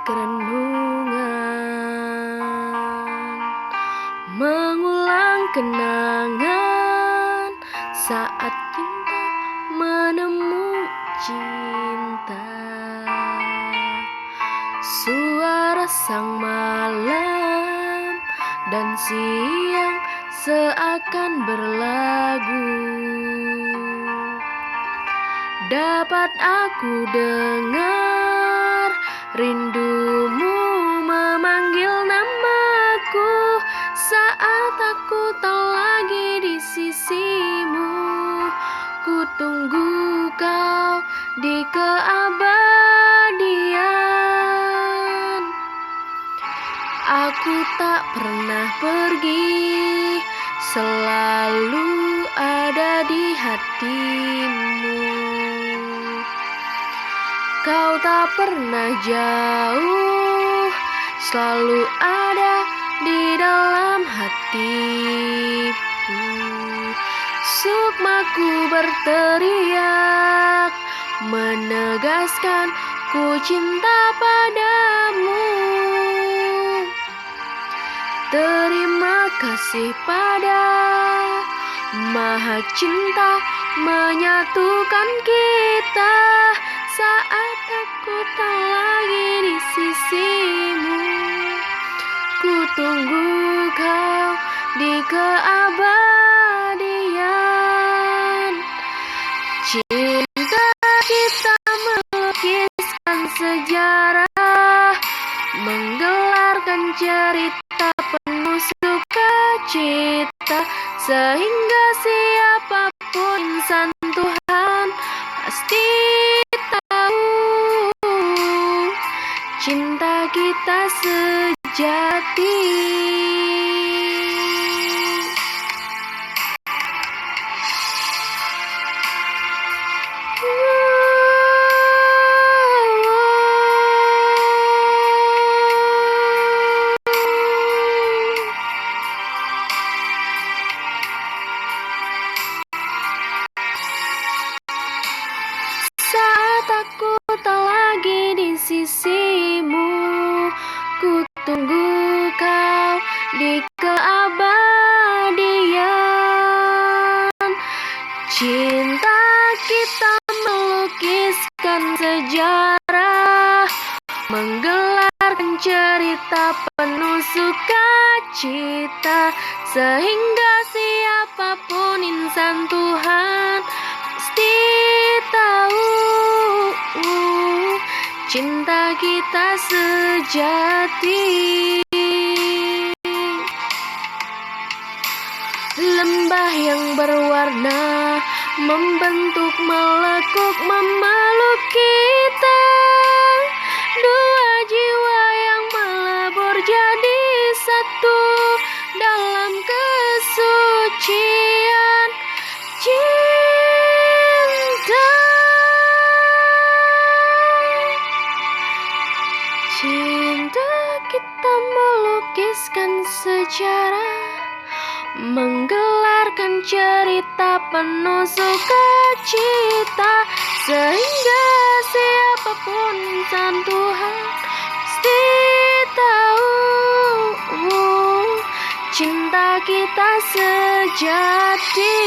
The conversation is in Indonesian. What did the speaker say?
kerenungan, mengulang kenangan saat cinta menemu cinta. Suara sang malam dan siang seakan berlagu. Dapat aku dengar rindumu memanggil namaku saat aku tak lagi di sisimu. Ku tunggu kau di keabadian. Aku tak pernah pergi, selalu ada di hatimu. Kau tak pernah jauh, selalu ada di dalam hatiku. Sukmaku berteriak, menegaskan ku cinta padamu. Terima kasih pada Maha Cinta menyatukan kita saat aku tak lagi di sisimu. Ku tunggu kau di keabadian. Cinta kita melukiskan sejarah, menggelarkan cerita penuh sukacita, sehingga siapapun insan Tuhan pasti tahu cinta kita sejati. Saat aku tak lagi di sisimu, ku tunggu kau di keabadian. Cinta kita melukiskan sejarah, menggelarkan cerita penuh sukacita, sehingga siapapun insan Tuhan pasti tahu cinta kita sejati. Lembah yang berwarna membentuk melekuk memeluk kita, dua jiwa yang melebur jadi satu dalam kesucian cinta. Cinta kita melukiskan sejarah, menggelarkan cerita penuh sukacita, sehingga siapapun insan Tuhan pasti tahu cinta kita sejati.